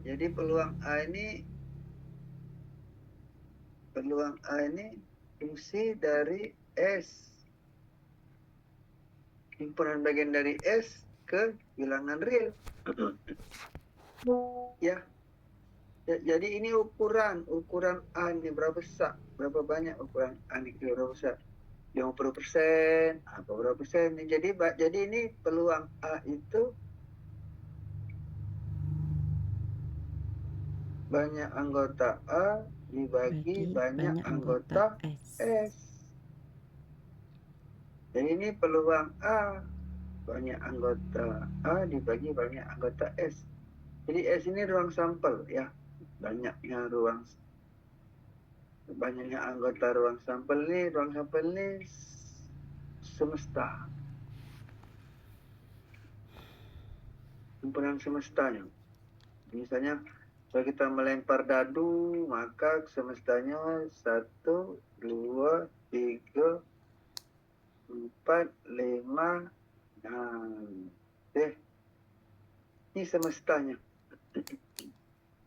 Jadi peluang A ini fungsi dari S. Himpunan bagian dari S ke bilangan real. Ya. Jadi ini ukuran A ini berapa besar, berapa banyak ukuran A ini berapa besar. 50% atau berapa persen. Jadi ini peluang A itu banyak anggota A dibagi banyak anggota S. Jadi ini peluang A banyak anggota A dibagi banyak anggota S. Jadi S ini ruang sampel ya. Banyaknya anggota ruang sampel ini semesta. Himpunan semestanya. Misalnya kalau kita melempar dadu, maka semestanya 1, 2, 3, 4, 5, ini semestanya.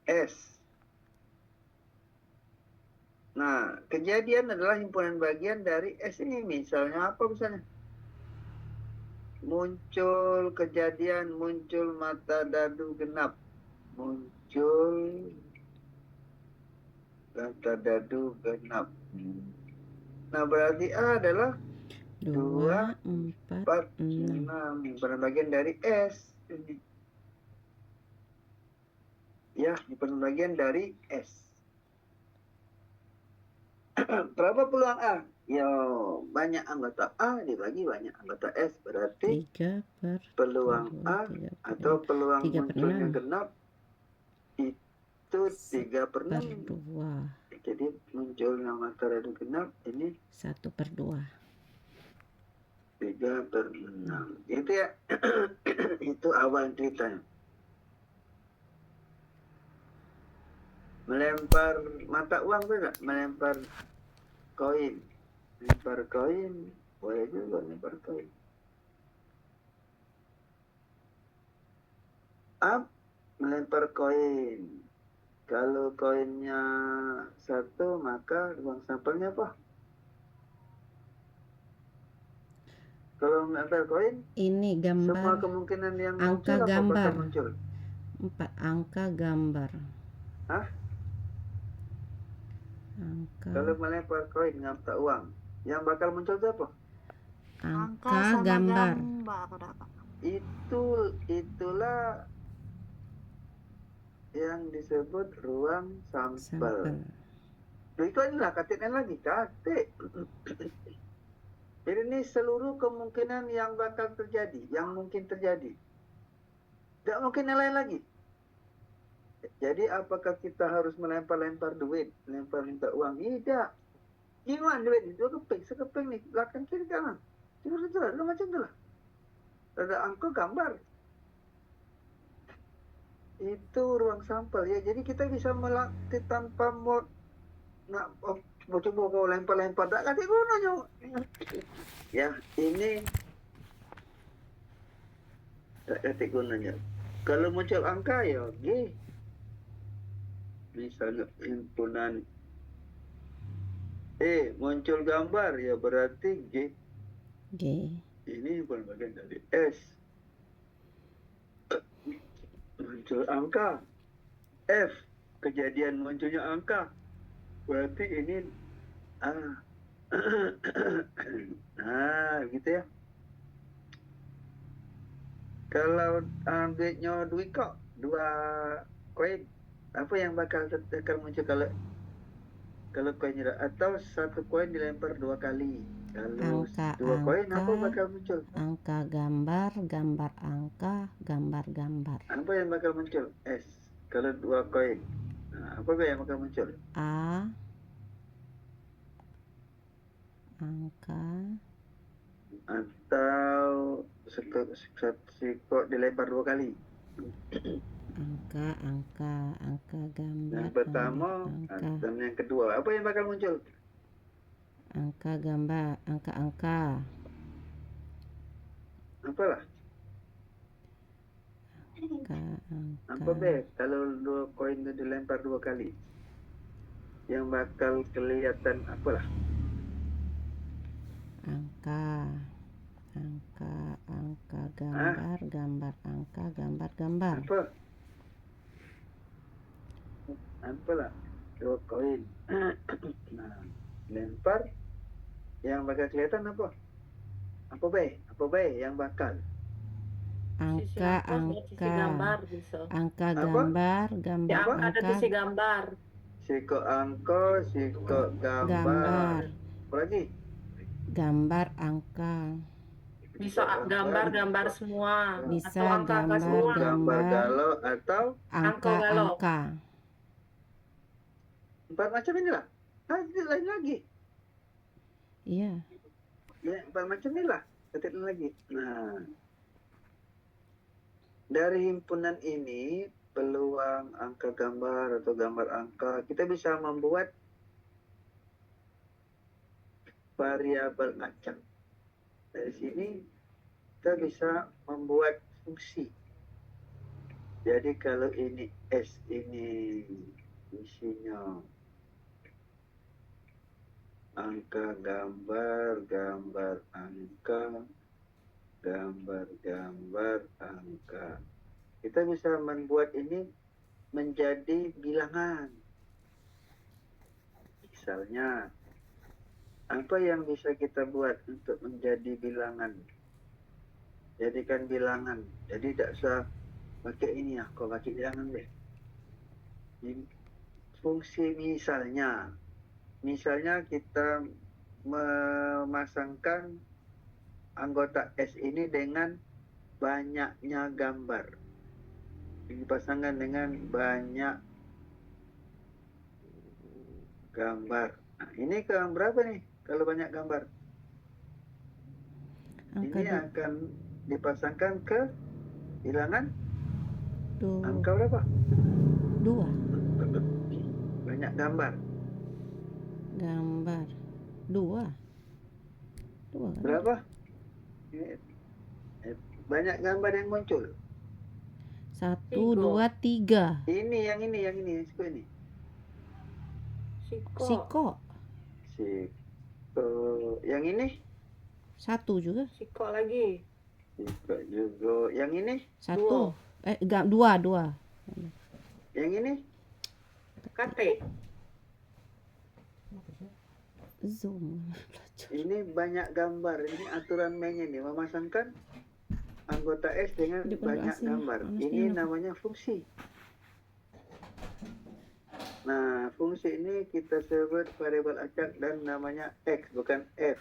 S. Nah, kejadian adalah himpunan bagian dari S ini. Misalnya apa misalnya? Muncul mata dadu genap. Muncul mata dadu genap. Nah, berarti A adalah 2, 4, 6. Himpunan bagian dari S. Ini. Ya, himpunan bagian dari S. Berapa peluang A? Ya, banyak anggota A dibagi banyak anggota S. Berarti 3/2, peluang A atau peluang 3/6. munculnya genap itu 3/6. Jadi munculnya mata dadu genap ini 1/2. 3/6. Itu ya. Itu awal ceritanya. Melempar mata uang tidak? Melempar koin. Boleh juga melempar koin. Up, melempar koin. Kalau koinnya 1, maka ruang sampelnya apa? Kalau melempar koin, ini gambar semua kemungkinan yang angka muncul gambar. apa bakal muncul? 4 angka gambar. Hah? Angka. Kalau melempar koin mata uang, yang bakal muncul itu apa? Angka gambar. Itulah yang disebut ruang sampel. Itu inilah katiknya lagi, katik. Jadi ini seluruh kemungkinan yang bakal terjadi, yang mungkin terjadi. Tidak mungkin yang lain lagi. Jadi apakah kita harus melempar-lempar duit, lempar-lempar uang? Tidak. Gimana duit itu? Sekeping nih, belakang kiri kanan. Itu macam itulah. Ada angka gambar. Itu ruang sampel ya. Jadi kita bisa melatih tanpa mau coba kau lempar-lempar. Tak kasih gunanya. Ya, ini tak kasih gunanya. Kalau muncul angka ya, G. Misalnya himpunan muncul gambar ya berarti G. Ini himpunan bagian dari S. Muncul angka F. Kejadian munculnya angka berarti ini A. Nah, gitu ya. Kalau duitnya duit kok 2 koin, apa yang bakal muncul kalau koinnya atau 1 koin dilempar 2 kali? Kalau 2 koin apa bakal muncul? Angka gambar, gambar angka, gambar. Apa yang bakal muncul? S. Kalau 2 koin. Nah, apa yang bakal muncul? A. Angka. Atau kok dilempar 2 kali. Angka gambar. Yang pertama dan yang kedua. Apa yang bakal muncul? Angka gambar, angka. Apalah? Apa B? Kalau dua koin itu dilempar 2 kali, yang bakal kelihatan apalah? Angka, angka, Ah, gambar, angka, gambar. apa? Apalah? 2 koin. Nah, lempar, yang bakal kelihatan apa? Apa B? Apa B yang bakal? Sisi Angka, sisi gambar bisa. angka, Apa? Ya, Apa? ada sisi gambar. Siko angko, siko gambar. Apa lagi? gambar, angka. Bisa gambar semua. Bisa Atau angka-angka semua. Gambar galau atau angka, galau. angka. 4 macam inilah. Lain lagi. Iya. Ya, 4 macam inilah. Ketik lagi. Nah, dari himpunan ini, peluang angka gambar atau gambar angka, kita bisa membuat variabel acak. Dari sini kita bisa membuat fungsi. Jadi kalau ini S ini isinya angka gambar, gambar angka, gambar angka. Kita bisa membuat ini menjadi bilangan. Misalnya, apa yang bisa kita buat untuk menjadi bilangan? Jadikan bilangan. Jadi tidak usah pakai ini ya, kau pakai bilangan deh. Fungsi misalnya kita memasangkan anggota S ini dengan banyaknya gambar. Dipasangkan dengan banyak gambar. Nah, ini kurang berapa nih kalau banyak gambar? Angka Ini akan dipasangkan ke bilangan angka 2. berapa? 2. Banyak gambar. Gambar. 2. 2 kan? Berapa? Banyak gambar yang muncul. 1, 2, 3. Yang ini, ini. Siko. Yang ini? 1 juga. Siko lagi. Siko juga. Yang ini? 1. 2. Yang ini? Kate. Zoom. Ini banyak gambar. Ini aturan mainnya nih, memasangkan anggota S dengan banyak gambar. Ini namanya fungsi. Nah, fungsi ini kita sebut variabel acak dan namanya X, bukan F.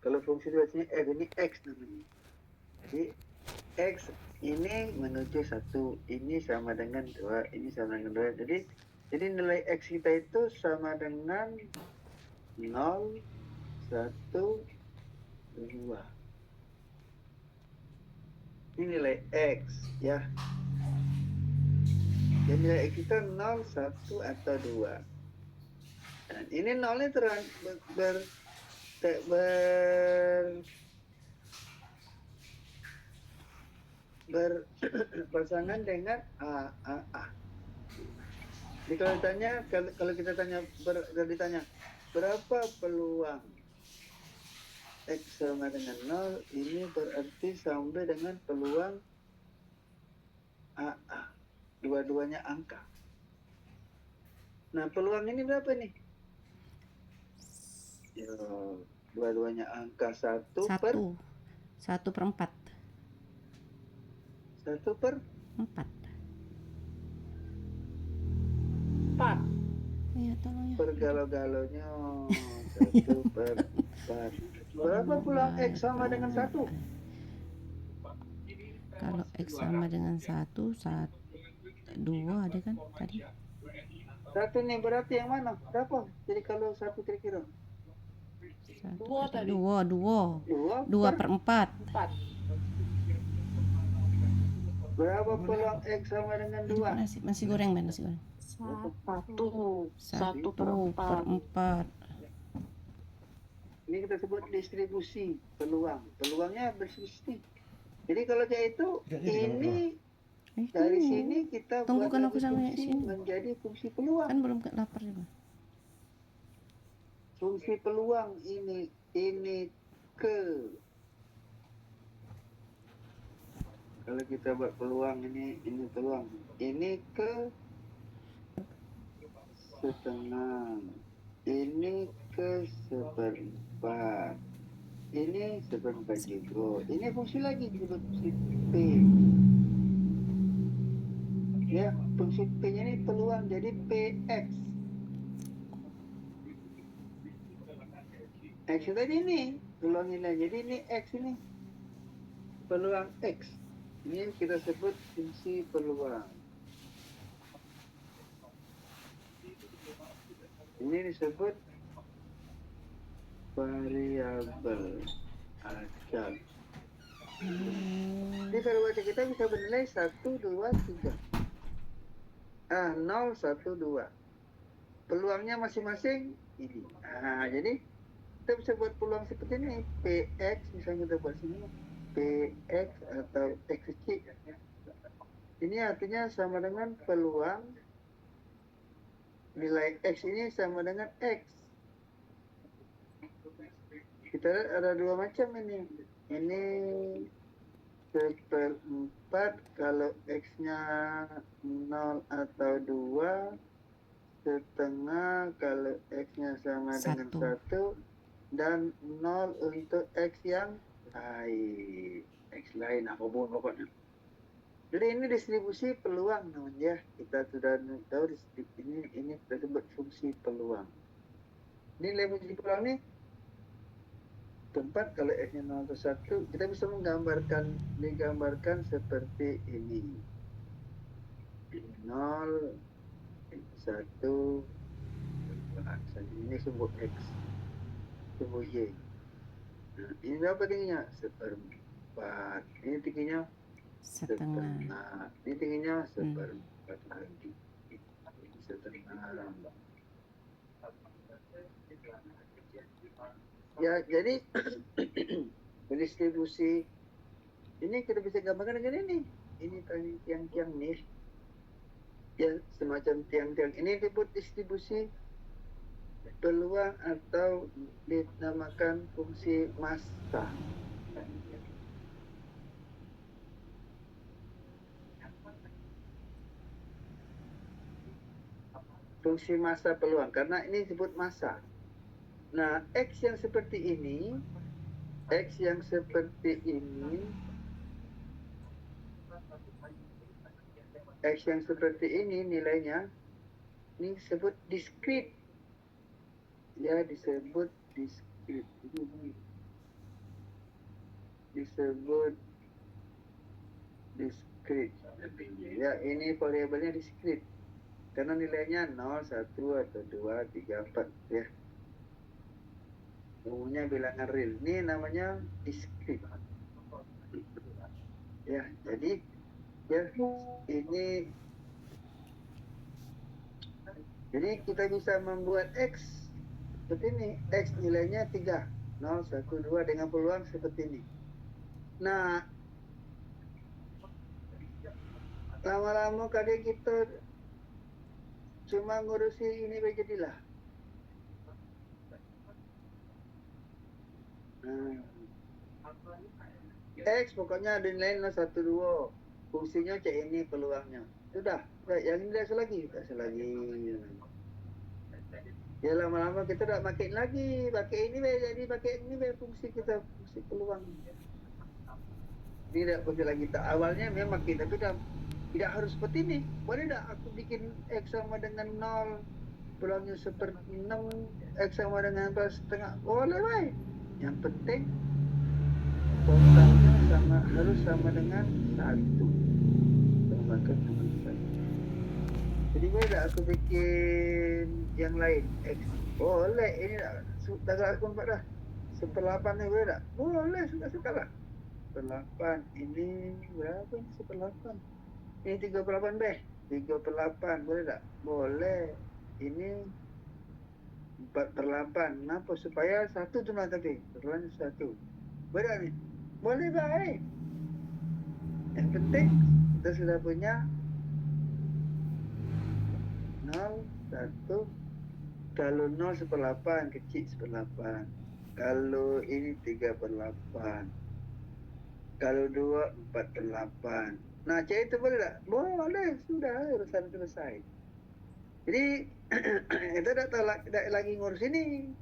Kalau fungsi itu biasanya F, ini X namanya. Jadi, X ini menuju 1, ini sama dengan 2, ini sama dengan 2. Jadi nilai X kita itu sama dengan 0, 1, 2. Ini nilai X, ya. Jadi nilai X kita 0, 1, atau 2. Dan ini 0 ini berpasangan dengan A. Jadi kalau kita tanya berapa peluang X sama dengan 0, ini berarti sampai dengan peluang AA. Dua-duanya angka. Nah, peluang ini berapa nih? Dua-duanya angka 1 per 1 per 4. 1 per 4. 4. Iya, tolong ya. per galau-galaunya 1 per 4. Berapa peluang X sama dengan 1? Kalau X sama dengan 1, 2 ada kan tadi? 1 nih berarti yang mana? Berapa? Jadi kalau 1 kira-kira? 2 tadi. 2 per 4. 4. Berapa peluang X sama dengan 2? Nasi goreng, Ben, nasi goreng. 1 per 4. Ini kita sebut distribusi peluang. Peluangnya berdistribusi. Jadi kalau dia itu ini Dari Ini. sini kita Tunggu buat kan lagi aku sampai fungsi sini. menjadi fungsi peluang. Kan belum lapar juga. Fungsi peluang ini ke, kalau kita buat peluang ini peluang, ini ke setengah, ini ke seperempat, ini seperempat juga. Ini fungsi lagi disebut fungsi P. Ya, fungsi P-nya ini peluang, jadi PX. X tadi ini peluang nilai, jadi ini X ini peluang X. Ini kita sebut fungsi peluang. Ini disebut variabel acak. Jadi variabel acak kita bisa bernilai 1, 2, 3. 0, 1, 2. Peluangnya masing-masing ini. Jadi kita bisa buat peluang seperti ini. PX, misalnya kita buat sini. PX atau XC. Ini artinya sama dengan peluang nilai X ini sama dengan X. Kita lihat ada dua macam ini. Ini seperempat kalau X-nya 0 atau 2. Setengah kalau X-nya sama dengan 1. Dan 0 untuk X yang lain. X lain apapun pokoknya. Jadi ini distribusi peluang namanya. Kita sudah tahu ini kita sebut fungsi peluang. Nilai fungsi peluang ini tempat kalau X-nya 0 atau 1, kita bisa digambarkan seperti ini. 0, 1, ini sumbu X, sumbu Y. Nah, ini berapa tingginya? Seperempat. Ini tingginya setengah. Ini tingginya seperempat lagi. Setengah. Ya, jadi distribusi ini kita bisa gambarkan dengan ini. Ini tadi tiang-tiang nih. Ya, semacam tiang-tiang ini disebut distribusi peluang atau dinamakan fungsi massa. Fungsi massa peluang, karena ini disebut massa. Nah, X yang seperti ini nilainya ini disebut diskrit. Ya, disebut diskrit. Ya, ini variabelnya diskrit. Karena nilainya 0, 1, atau 2, 3, 4 ya. Umumnya bilangan real. Ini namanya diskrit. Ya, jadi ya ini jadi kita bisa membuat X seperti ini. X nilainya 3, 0, 1, 2 dengan peluang seperti ini. Nah, lama-lama kadang kita cuma ngurusi ini jadilah. X pokoknya ada nilai 0, 1, 2. Fungsinya kayak ini peluangnya. Sudah, yang ini tidak lagi. Ya lama-lama kita tidak makin lagi. Pakai ini jadi pakai ini fungsi kita, fungsi peluang. Tidak pakai lagi. Awalnya memang kita tidak harus seperti ini. Boleh tidak aku bikin X sama dengan 0, peluangnya seperti 6, X sama dengan setengah. Boleh baik. Yang penting totalnya harus sama dengan 1. Tambahkan sama 1. Jadi boleh tak aku bikin yang lain X? Boleh. Ini dah aku nampak dah. 1/8 ni boleh tak? Boleh, suka-suka lah. 1/8. Ini berapa ni 1/8? Ini 3/8 beh. 3/8 boleh tak? Boleh. Ini 4/8. Kenapa? Supaya 1 jumlah tadi. Setelahnya 1. Boleh tak ni? Boleh baik. Yang penting kita sudah punya 0, 1. Kalau 0 1/8, kecil 1/8. Kalau ini 3/8. Kalau 2, 4/8. Nah, C itu boleh tak? Boleh, sudah urusan selesai. Jadi, kita tidak lagi ngurus ini.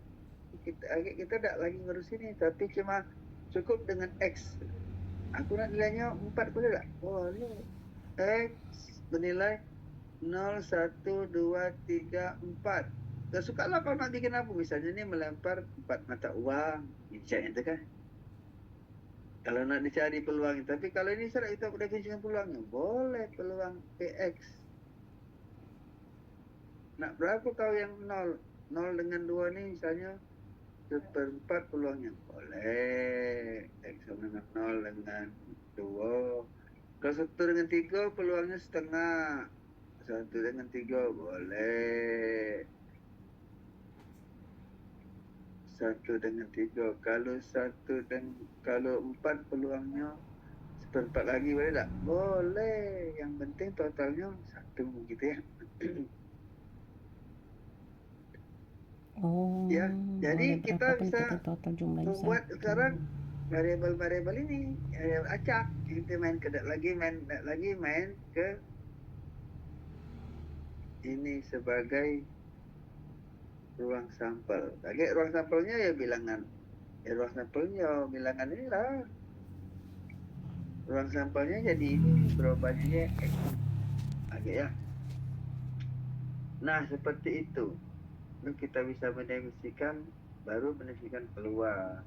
Kita tidak lagi ngurus ini, tapi cuma cukup dengan X. Aku nak nilainya 4 boleh tak? Boleh. X bernilai 0, 1, 2, 3, 4. Tak suka lah kalau nak bikin apa. Misalnya ni melempar 4 mata uang. Misalnya itu kan. Kalau nak dicari peluang. Tapi kalau ini sudah kita definisikan peluangnya. Boleh peluang PX. Nak berapa kau yang 0? 0 dengan 2 ni misalnya 1/4 peluangnya. Boleh. X sama dengan 0 dengan 2. Kalau 1 dengan 3 peluangnya setengah. 1 dengan 3 boleh. 1 dengan 3. Kalau 4 peluangnya 1/4 lagi boleh tak? Boleh. Yang penting totalnya 1 gitu ya. Oh, Ya, jadi boleh kita berapapun bisa kita total jumlahnya membuat 1. sekarang variabel-variabel ini, variabel acak. Kita main ke ini sebagai ruang sampel. Ruang sampelnya ya bilangan. Ruang sampelnya bilangan inilah. Ruang sampelnya jadi ini, berubahnya X. Ya. Nah, seperti itu. Lalu kita bisa mendefinisikan, baru mendefinisikan peluang.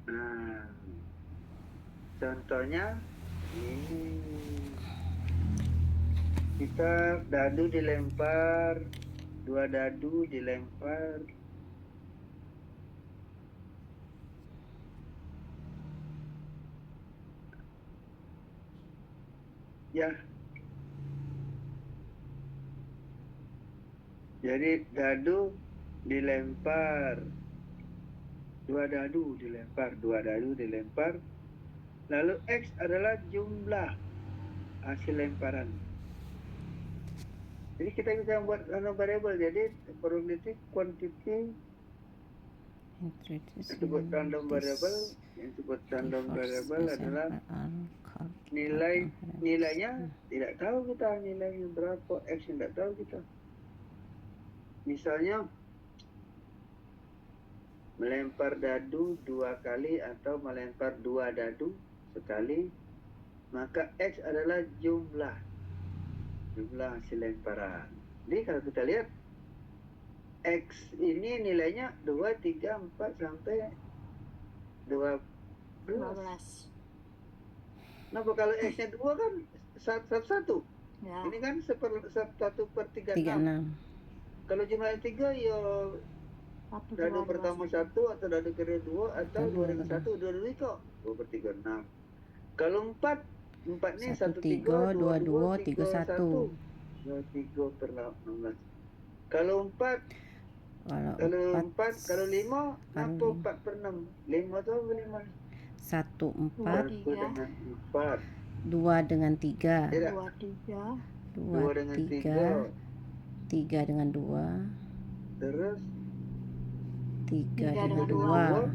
Nah, contohnya ini. Kita dadu dilempar, 2 dadu dilempar. Ya. Jadi dadu dilempar. 2 dadu dilempar. Lalu X adalah jumlah hasil lemparan. Jadi kita bisa membuat variabel. Jadi probability quantity disebut random variable. Yang disebut random variable adalah nilainya tidak tahu kita nilainya berapa, X yang tidak tahu kita. Misalnya melempar dadu 2 kali atau melempar 2 dadu sekali, maka X adalah jumlah hasil lemparan. Jadi kalau kita lihat X ini nilainya 2, 3, 4 sampai 12. Kenapa kalau X-nya 2 kan 1. Ya. Ini kan 1/36. Kalau jumlahnya 3 ya dadu pertama 1 atau dadu kedua 2 atau 2 dengan 1, 2 dulu kok. 2/36. Kalau 4 ni 1, 3, 2, 2, 3, 1. 23/16. Kalau 4 kalau 5 apa 4/6? 5 tu apa 5? 1, 4. 1 dengan 4. 2 dengan 3. 2, dengan 3. 3 dengan 2. Terus 3 dengan 2.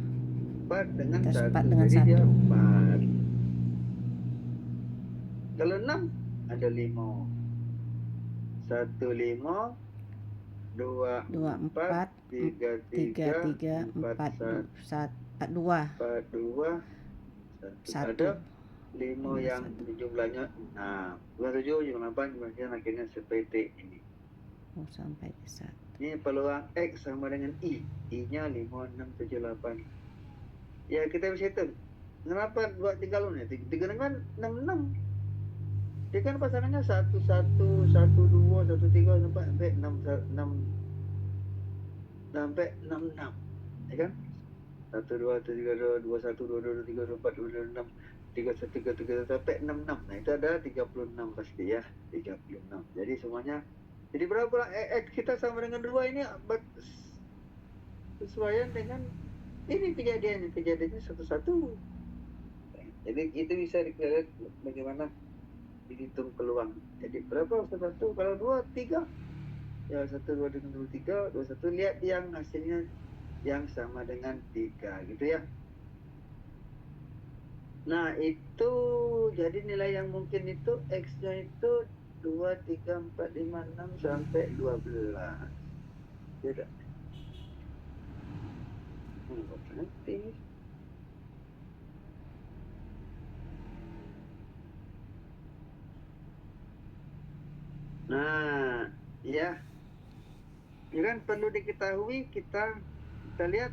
4 dengan 1. Terus 4 dengan Jadi dia 1. 4. Kalau 6 ada 5. 1, 5. 2, 4. 3, 3. 4, 2. 1. Ada 5 yang jumlahnya 6. 27, 28, 29 akhirnya seperti ini. Oh, sampai ke 1. Ini peluang X sama dengan I. I-nya 5, 6, 7, 8. Ya, kita bisa hitung. Kenapa buat 3 ni? 3 dengan 6, 6. Dia kan pasangannya 1, 1, 1, 2, 1, 3 sampai 6, 6. Ya kan? 1, 2, 3, 2, 2, 1, 2, 2, 3, 2, 4, 2, 2, 6, 3, 1, 3, 3, sampai 6, 6. Nah, itu ada 36 pasti ya. 36. Jadi semuanya. Jadi berapa X kita sama dengan 2 ini sesuaian dengan ini kejadiannya 1-1. Jadi itu bisa dilihat bagaimana dihitung peluang. Jadi berapa satu? Kalau 2, 3. Ya 1, 2 dengan 2, 3, 2, 1. Lihat yang hasilnya yang sama dengan 3 gitu ya. Nah itu jadi nilai yang mungkin itu X-nya itu 2, 3, 4, 5, 6 sampai 12. Tidak. Nanti. Nah, ya, ya kan perlu diketahui kita lihat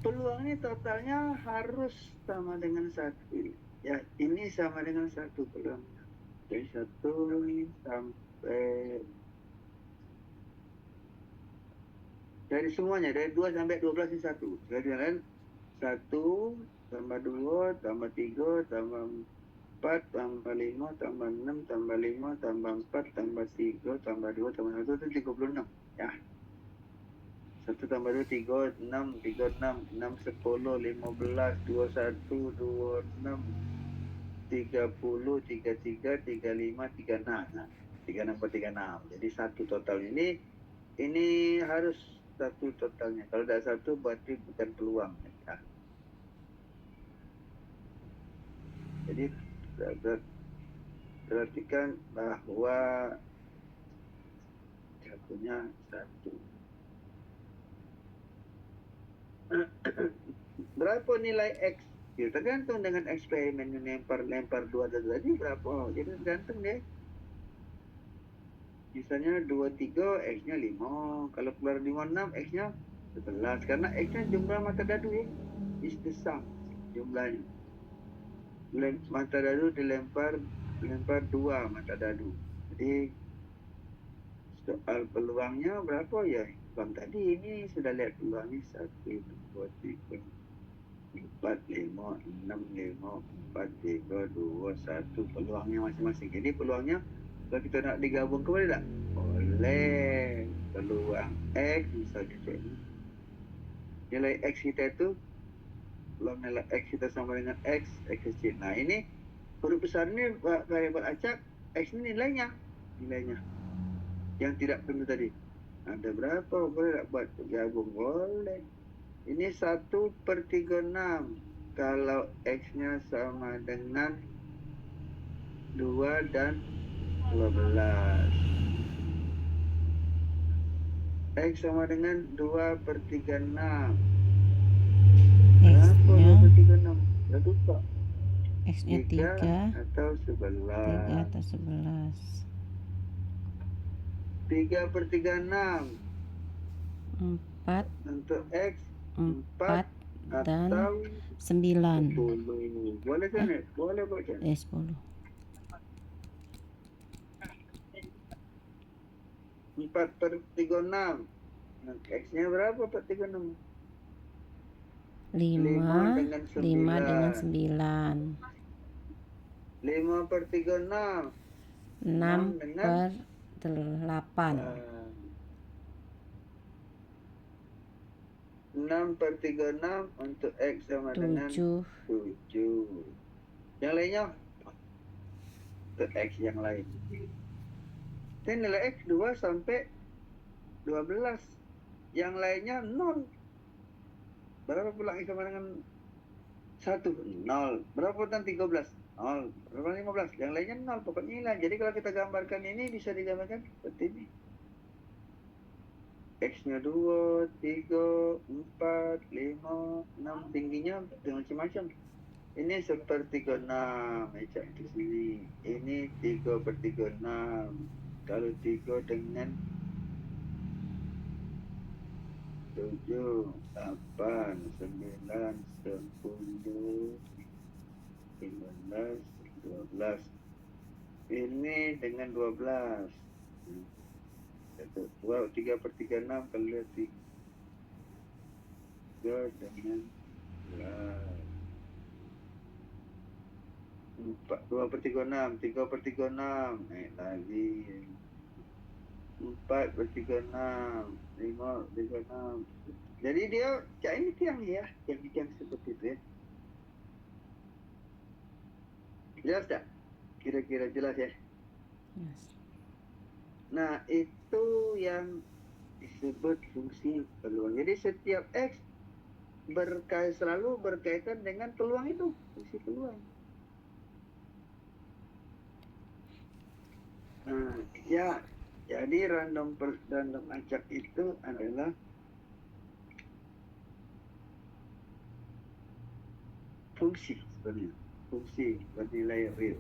peluang ini totalnya harus sama dengan 1. Ya, ini sama dengan 1 peluangnya. Dari 1 sampai dari semuanya dari 2 sampai 12 ini 1. Jadi kan 1 tambah 2 tambah 3 tambah 4 tambah 5 tambah 6 tambah 5 tambah 4 tambah 3 tambah 2 tambah 1 itu 36. Ya. 1 tambah 2, 3, 6, 3, 6, 6, 10, 15, 21, 26, 30, 33, 35, 36. Nah, 36 per 36. Jadi 1 total ini harus 1 totalnya. Kalau tidak 1 berarti bukan peluang. Ya. Jadi perhatikan bahwa jatuhnya 1. Berapa nilai X? Ya, tergantung dengan eksperimen lempar 2 tadi berapa. Jadi tergantung deh. Misalnya 23 X-nya 5. Kalau keluar 56 X-nya 11. Karena X-nya jumlah mata dadu ya. Is the sum jumlahnya. Mata dadu dilempar 2 mata dadu. Jadi soal peluangnya berapa ya? Bang tadi ini sudah lihat peluangnya 1, 2, 3, 4, 5, 6, 5, 4, 3, 2, 1. Peluangnya masing-masing. Jadi peluangnya kalau kita nak digabung boleh tak? Boleh. Peluang X misalnya ini. Nilai X kita itu, peluang nilai X kita sama dengan X kecil. Nah ini huruf besar ini variabel acak, X ini nilainya. Yang tidak tentu tadi. Ada berapa? Boleh tak buat gabung? Boleh. Ini 1/36. Kalau X-nya sama dengan 2 dan 12. X sama dengan 2/36. Berapa 2/36? Ya lupa. X-nya 3 atau 11. 3 atau 11. 3/36. 4 Untuk X 4 dan atau 9. 10 ini. Boleh kan? Boleh baca. 10. 4/36. X-nya berapa 4/36? 5 dengan dengan 9. 9. 5/36. 6 dengan per 8. 6/36 untuk X sama dengan 7. 7. Yang lainnya untuk X yang lain. Dan nilai X 2 sampai 12. Yang lainnya 0. Berapa pulang X sama dengan 1? 0. Berapa pulang 13? 0. Berapa 15? Yang lainnya 0. Pokoknya hilang. Jadi kalau kita gambarkan ini bisa digambarkan seperti ini. X-nya 2, 3, 4, 5, 6. Tingginya macam-macam. Ini 1/36. Macam di sini. Ini 3/36. Kalau 3 dengan 7, 8, 9, 10, 15, 12. Ini dengan 12. 3/36 kalau 3 dengan 12. 2/36. 3/36. Naik lagi. 4/36. 5/36. Jadi dia ini tiang ya. Tiang seperti itu ya. Jelas tak? Kira-kira jelas ya? Yes. Nah, itu yang disebut fungsi peluang. Jadi setiap X selalu berkaitan dengan peluang itu, fungsi peluang. Nah, ya, jadi random acak itu adalah fungsi sebenarnya, fungsi bernilai real.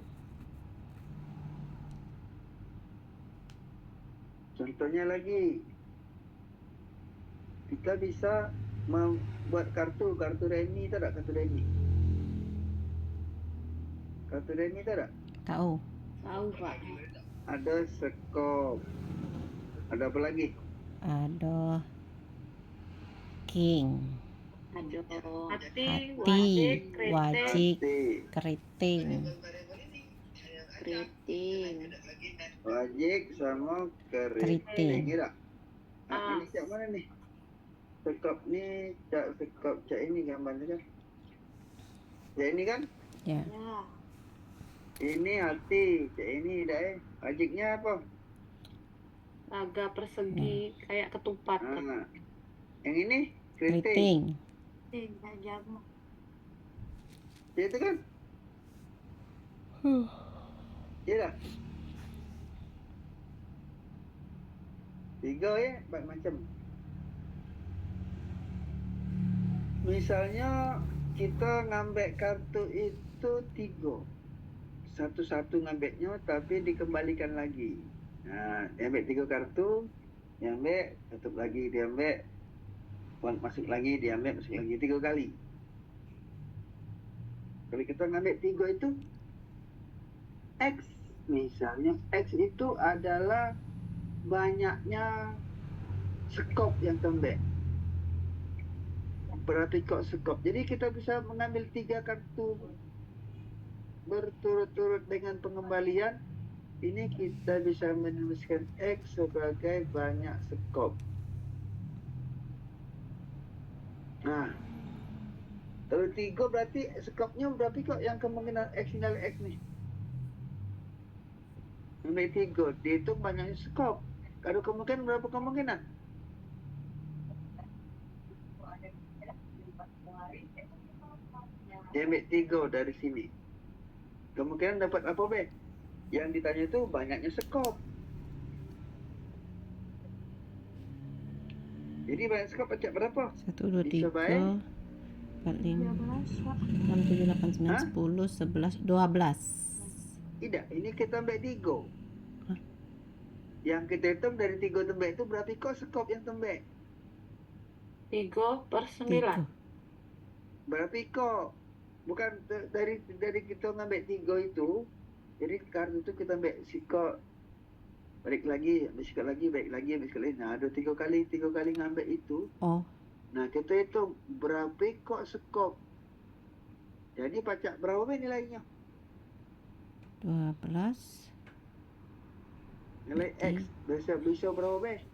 Contohnya lagi, kita bisa membuat kartu remi, tak ada kartu remi? Kartu remi tak ada? Tahu. Tahu, Pak. Ada sekop. Ada apa lagi? Ada king, Ada hati, hati, wajik, Hati, keriting, keriting. wajik sama keriting. keriting. Kira. Nah, ini cak mana nih? Sekop ni, sekop cak ini gambarnya kan? Cak ini kan? Ya, Ya. Ini hati, cak ini dah. Wajiknya apa? Naga persegi kayak ketupat. Nah, yang ini keriting. keriting. Jamu. Ya itu kan? Iya dah. 3 ya, macam. Misalnya kita ngambil kartu itu 3. Satu-satu ngambilnya tapi dikembalikan lagi. Nah, diambil 3 kartu, diambil, tutup lagi, diambil, masuk lagi, diambil, masuk lagi 3 kali. Kalau kita ngambil 3 itu X, misalnya X itu adalah banyaknya sekop yang tembak. Berarti kok sekop. Jadi kita bisa mengambil 3 kartu berturut-turut dengan pengembalian. Ini kita bisa menuliskan X sebagai banyak sekop. Nah, kalau 3 berarti sekopnya berarti kok yang kemungkinan X nilai X nih. Ambil 3, dihitung banyaknya sekop. Kalau kemungkinan berapa kemungkinan? Dia ambil 3 dari sini. Kemungkinan dapat apa, Be? Yang ditanya itu banyaknya sekop. Jadi banyak sekop acak berapa? 1, 2, Bisa 3, baik? 4, 5, 6, 7, 8, 9, Hah? 10, 11, 12. Tidak, ini kita ambil 3. Hah? Yang kita hitung dari 3 tembak itu berapa kok sekop yang tembak? 3/9. Berapa kok? Bukan dari kita ngambil 3 itu. Jadi kartu itu kita ambil sikap, balik lagi, ambil sikap lagi, balik lagi, ambil sikap lagi. Nah, ada 3 kali ngambil itu. Oh, Nah, kita hitung berapa kok sekop. Jadi pacak berapa nilainya? 12. Nilai X bisa berapa, Be?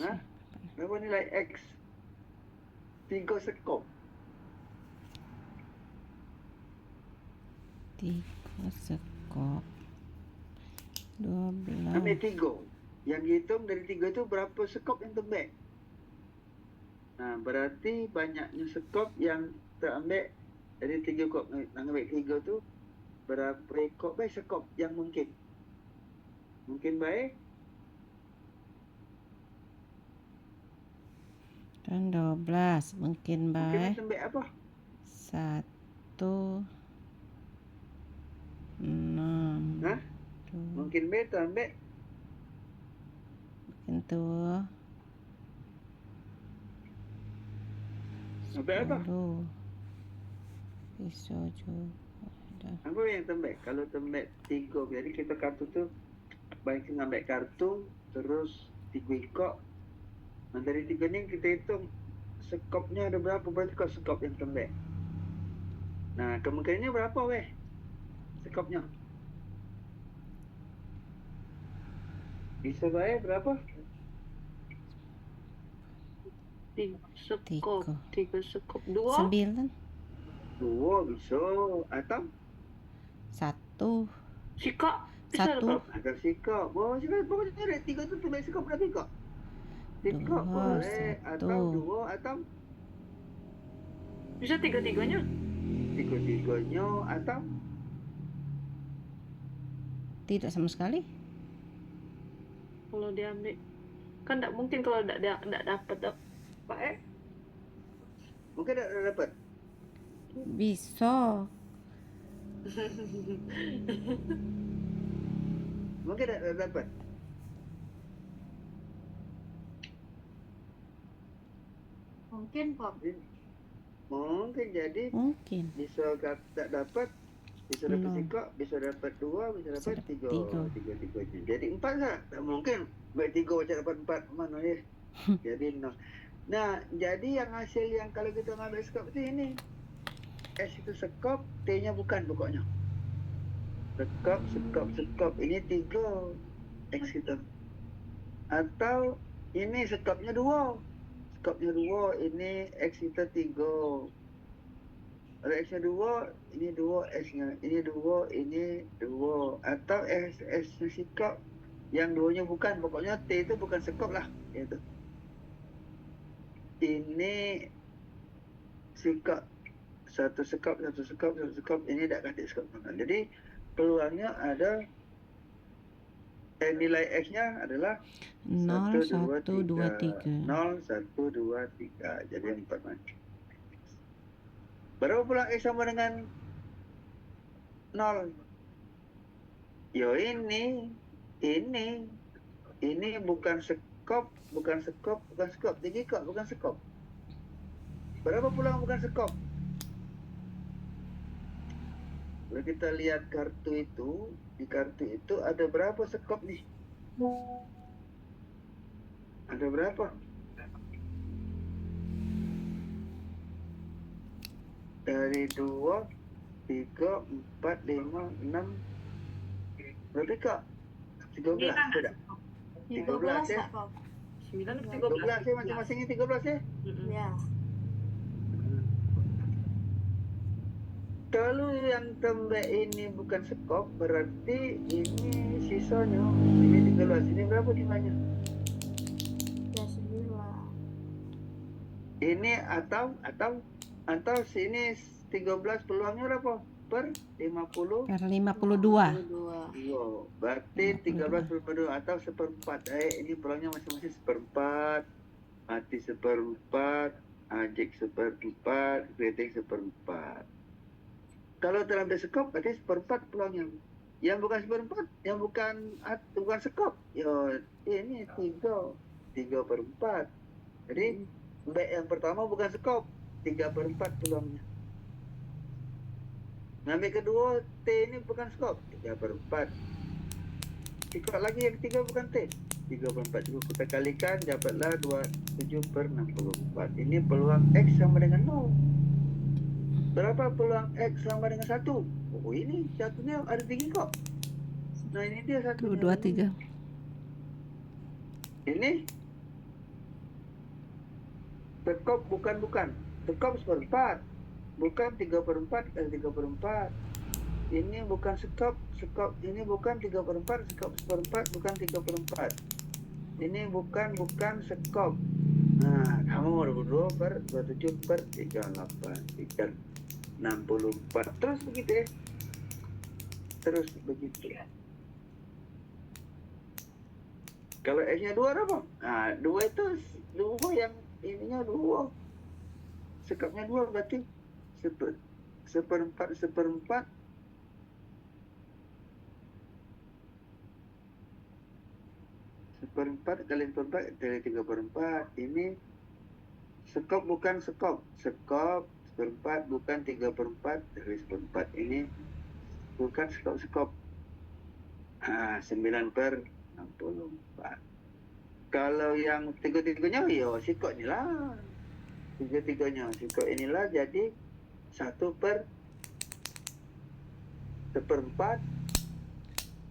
Hah? Berapa nilai X? 3 sekop. 3 sekop. 12. Ambil 3. Yang dihitung dari 3 itu berapa sekop yang tembak? Nah, berarti banyaknya sekop yang terambil dari 3 kop. Ambil 3 tu berapa kop baik sekop yang mungkin? Mungkin baik? Dan 12 mungkin Mungkin baik. tembak apa? 1, 6. Hah? Mungkin baik terambil Mungkin tuh ambil apa? 10. Bisa juga ada. Apa yang tembak? Kalau tembak 3, jadi kita kartu tu baik ngambil kartu terus 3 kok. Nah, dari 3 ni kita hitung sekopnya ada berapa, berarti kok sekop yang tembak. Nah, kemungkinannya berapa weh? Sekopnya. Bisa baik berapa? 3 sekop. 3 sekop. 2. 9. 2 bisa atau 1. Sikok bisa Satu. Prof. atau sikap. Pokoknya ada 3 tu tulis sikap berapa kok? Sikap 2, boleh 1. atau 2 atau Bisa tiga-tiganya. 3-3-nya atau Tidak sama sekali. Kalau diambil kan tidak mungkin kalau tidak dapat Pak. mungkin tak dapat. Bisa. Mungkin tak dapat. Mungkin Prof. Mungkin jadi Mungkin. bisa tak dapat, bisa dapat 0. sikap, bisa dapat 2, bisa Bisa dapat dapat 3. 3. 3-3. Jadi 4 tak mungkin. Baik 3 macam dapat 4 mana ya? Jadi 0. Nah, jadi yang hasil yang kalau kita ngambil skop itu ini. S itu sekop, T-nya bukan pokoknya. Sekop. Ini 3 X kita. Atau ini sekopnya 2. Sekopnya 2, ini X kita 3. Kalau X-nya 2, ini 2 S-nya. Ini 2, ini 2. Atau S-nya sekop, yang 2-nya bukan. Pokoknya T itu bukan sekop lah. Gitu. Ini sekop. Satu sekop. Ini tak ganti sekop. Jadi peluangnya ada nilai X-nya adalah 0, 1, 2, 1, 2, 3. 0, 1, 2, 3. Jadi 4 macam. Berapa peluang X sama dengan 0? Yo ini bukan sekop. Tinggi kok bukan sekop. Berapa peluang bukan sekop? Kalau kita lihat kartu itu, di kartu itu ada berapa sekop nih? Ada berapa? Dari 2, 3, 4, 5, 6. Berapa kak? 13 tidak? 13 ya? 9 atau 13 ya, masing-masingnya 13 ya? Ya. Kalau yang tembak ini bukan sekop, berarti ini sisanya. Ini 13, ini berapa nilainya? Ya 9. Ini atau sini 13 peluangnya berapa? Per 50. Per 52. Berarti 13 per 52 atau seperempat. Ini peluangnya masing-masing seperempat. Mati seperempat. Ajik seperempat. Kritik seperempat. Kalau terlambat sekop, berarti seperempat peluangnya. Yang bukan seperempat, yang bukan sekop. Yo, ini 3 per 4. Jadi, baik yang pertama bukan sekop. 3 per 4 peluangnya. Ngambil kedua, T ini bukan skop. 3 per 4. Sikap lagi yang 3 bukan T. 3 per 4. Cuba kita kalikan, dapatlah 27 per 64. Ini peluang X sama dengan 0. Berapa peluang X sama dengan 1? Oh, ini satunya ada 3 kok. Nah, ini dia 1. 2, 3. Ini sekop bukan. Sekop seperempat. Bukan 3 per 4 kali 3 per 4. Ini bukan sekop. Ini bukan 3 per 4. Sekop seperempat bukan 3 per 4. Ini bukan sekop. Nah, kamu 22 per 27 per 38. 64. Terus begitu ya. Terus begitu. Kalau S-nya 2 apa? Nah, 2 itu 2 yang ininya 2. Sekopnya 2 berarti seperempat kali 4 kali 3 per 4. Ini sekop bukan sekop. Sekop seperempat bukan 3 per 4 kali seperempat. Ini bukan sekop. 9 per 64. Kalau yang tiga-tiganya ya sekop inilah. Tiga-tiganya sikap inilah jadi 1 per seperempat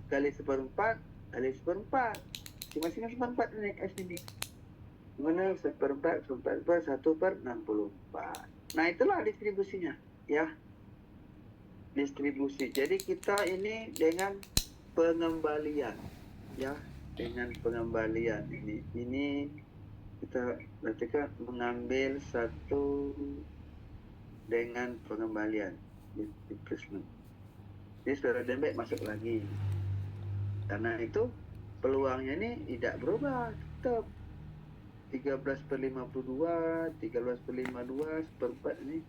kali seperempat kali seperempat. Masing-masing seperempat ini S ini. Mana seperempat per 1 per 64. Nah, itulah distribusinya ya. distribusi. Jadi kita ini dengan pengembalian, ya, dengan pengembalian ini kita berarti kan mengambil satu dengan pengembalian replacement. Jadi saudara debit masuk lagi. Karena itu peluangnya ini tidak berubah, tetap 13/52, 13/52 seperempat ini.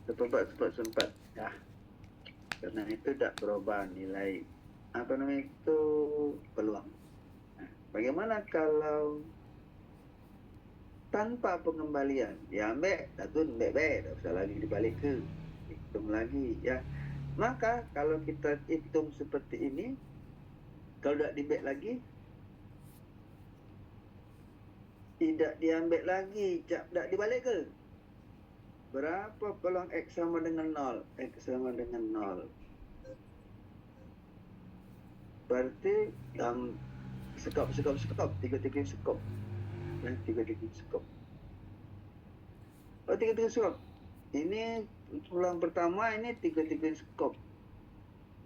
Seperempat. Ya. Karena itu tidak berubah nilai apa namanya itu peluang. Nah, bagaimana kalau tanpa pengembalian? Ya ambil, satu ambil, tak usah lagi dibalik ke. Hitung lagi, ya. Maka kalau kita hitung seperti ini, kalau tidak dibek lagi, tidak diambil lagi, tidak dibalik ke? Berapa peluang X sama dengan 0? X sama dengan 0. Berarti sekop, 3 sekop. Dan 3 sekop. Oh, 3 sekop. Ini peluang pertama, ini 3 sekop.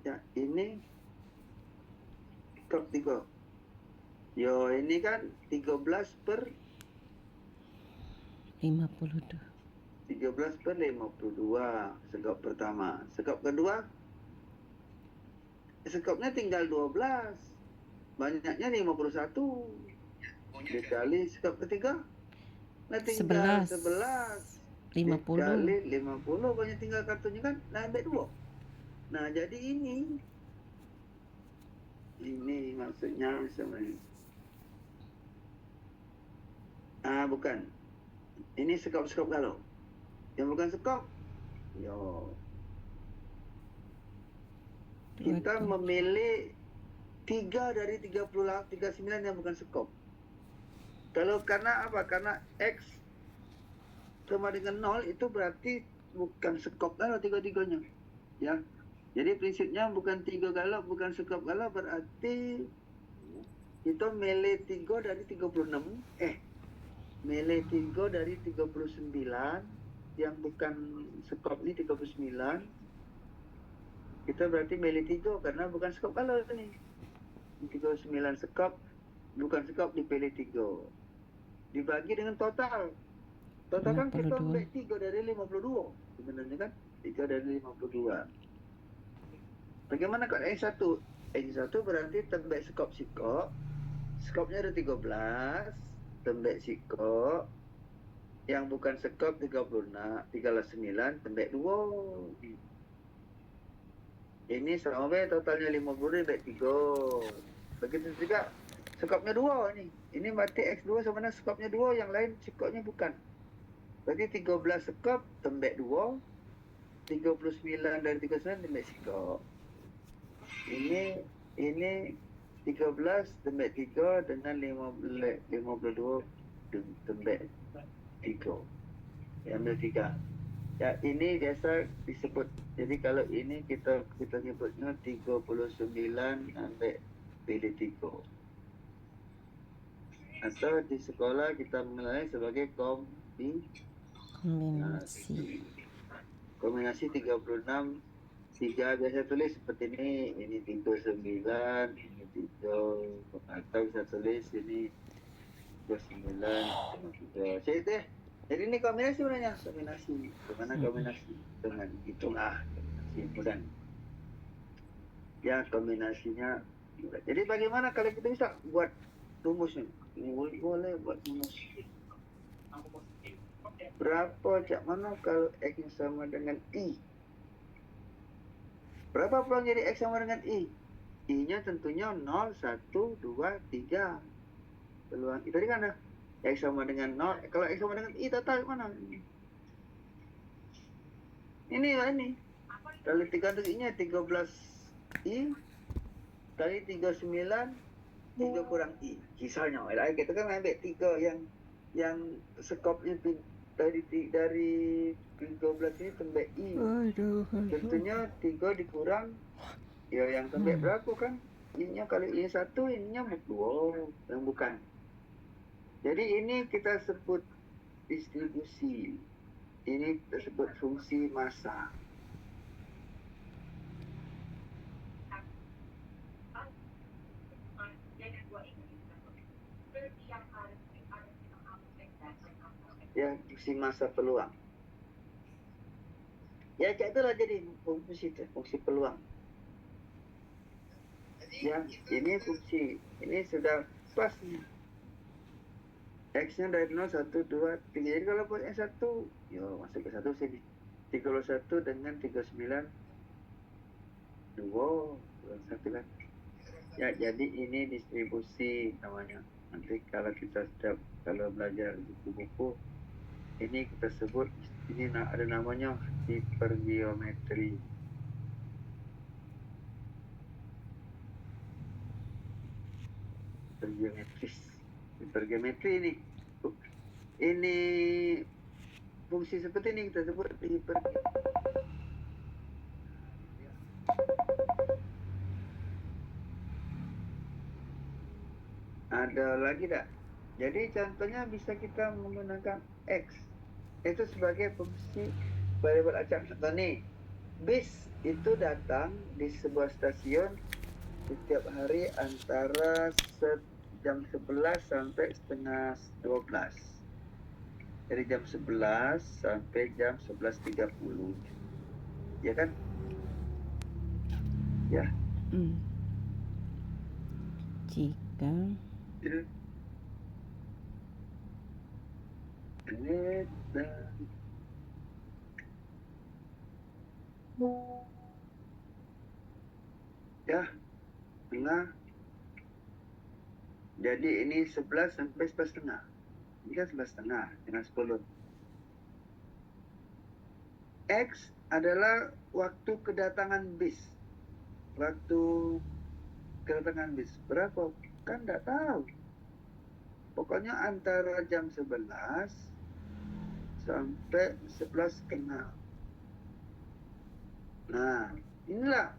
Ya, ini sekop 3. Yo, ini kan 13/52. 13/52 sekop pertama. Sekop kedua, sekopnya tinggal 12. Banyaknya 51. Dikali sekop ketiga, nah tinggal 11. 50. Dikali 50, banyak tinggal kartunya kan, nah ambil 2. Nah, jadi ini maksudnya sebenarnya. Bukan. Ini sekop-sekop galau. Yang bukan sekop, yo. Kita memilih 3 dari 39 yang bukan sekop. Kalau karena apa? Karena X sama dengan 0 itu berarti bukan sekop galau tiga-tiganya. Ya. Jadi prinsipnya bukan 3 galau, bukan sekop galau, berarti kita milih 3 dari 36. Milih 3 dari 39 yang bukan sekop ini 39. Kita berarti milih 3 karena bukan sekop galau ini. 39 sekop, bukan sekop, dipilih 3. Dibagi dengan total. Total kan kita ambil 3 dari 52. Sebenarnya kan 3 dari 52. Bagaimana kalau X1? X1 berarti tembak sekop-sekop. Skopnya ada 13. Tembak sekop. Yang bukan sekop 39, tembak 2. Ini sama totalnya 50, tembak 3. Begitu juga sekopnya 2 ini. Ini berarti X2 sama dengan sekopnya 2, yang lain sekopnya bukan. Berarti 13 sekop tembak 2. 39 dari 39 tembak sekop. Ini 13 tembak 3 dengan 52 tembak 3. Ambil 3. Ya, ini biasa disebut. Jadi kalau ini kita nyebutnya 39 ambil pilih 3. Atau di sekolah kita mengenalnya sebagai kombinasi 36. 3 biasa tulis seperti ini 39, ini 3, atau bisa tulis ini 29, 3. Jadi ini kombinasi sebenarnya, kombinasi. Bagaimana kombinasi? Dengan hitunglah kombinasi mudah. Ya, kombinasinya. Jadi bagaimana kalau kita bisa buat rumusnya? Boleh buat rumus. Berapa cak mana kalau X sama dengan I? Berapa peluang jadi X sama dengan I? I-nya tentunya 0, 1, 2, 3. Peluang itu tadi kan ada. X sama dengan 0. Kalau X sama dengan I total mana? Ini. Kalau 3 I-nya 13 I kali 39, 3 kurang I. Kisahnya. Kita kan ambil 3 yang skopnya dari 13 ini tembak I. Tentunya 3 dikurang, ya yang tembak berapa kan? I-nya kali I 1, I-nya 2, yang bukan. Jadi ini kita sebut distribusi. Ini tersebut fungsi massa. Ya, fungsi massa peluang. Ya, itulah jadi fungsi peluang. Ya, ini fungsi, ini sudah pas nih. X-nya dari 0, 1, 2, 3. Jadi kalau buat yang 1, yo masuk ke 1 sini. 31 dengan 39, 2, 1 kan. Ya, jadi ini distribusi namanya. Nanti kalau kita kalau belajar buku-buku, ini kita sebut, ini ada namanya hipergeometri. Hipergeometri ini fungsi seperti ini kita sebut hipergeometri. Ada lagi tak? Jadi contohnya bisa kita menggunakan X itu sebagai fungsi variabel acak. Contoh nih, bis itu datang di sebuah stasiun setiap hari antara jam 11 sampai setengah 12. Dari jam 11 sampai jam 11.30. Ya kan? Ya. Jika ya, tengah. Jadi ini 11 sampai 11.30. Ini kan 11.30 dengan 10. X adalah waktu kedatangan bis. Waktu kedatangan bis berapa? Kan enggak tahu. Pokoknya antara jam 11 sampai 11.30. Nah, inilah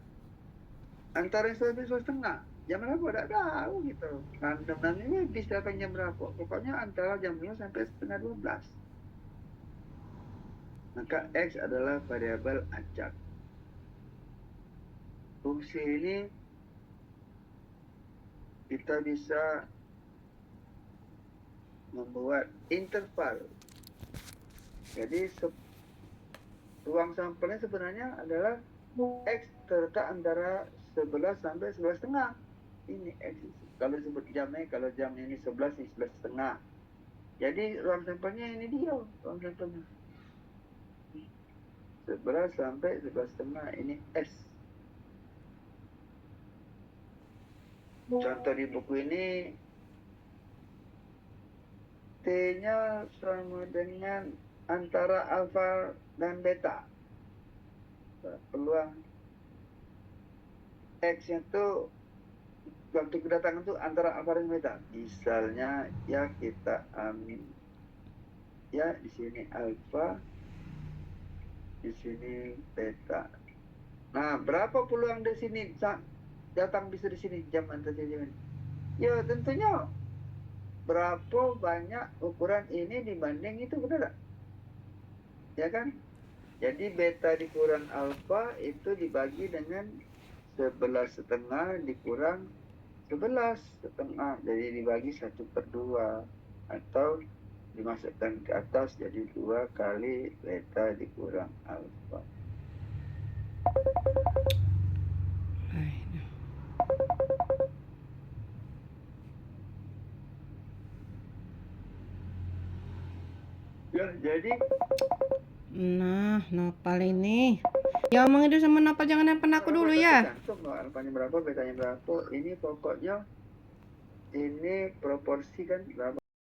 antara 11.30. Jam berapa? Enggak tahu gitu. Random ini bis datang jam berapa? Pokoknya antara jam 5 sampai setengah 12. Maka X adalah variabel acak. Fungsi ini kita bisa membuat interval. Jadi ruang sampelnya sebenarnya adalah X terletak antara 11 sampai 11.30. Ini X. Kalau disebut jamnya, kalau jam ini 11, ini 11.30. Jadi ruang sampelnya ini dia, ruang sampelnya. 11 sampai 11.30 ini S. Contoh di buku ini T-nya sama dengan antara alfa dan beta. Peluang X-nya itu waktu kedatangan itu antara alfa dan beta. Misalnya ya kita ambil ya di sini alfa, di sini beta. Nah, berapa peluang di sini datang bisa di sini jam antara jam ini? Ya tentunya berapa banyak ukuran ini dibanding itu, benar tak? Ya kan? Jadi beta dikurang alfa itu dibagi dengan 11,5 dikurang 11,5. Jadi dibagi 1/2 atau dimasukkan ke atas jadi 2 kali beta dikurang alfa. Ya, jadi Nopal ini. Ya omong itu sama Nopal, jangan nelpon aku dulu ya. Cantum alfanya berapa, betanya berapa. Ini pokoknya ini proporsi kan berapa.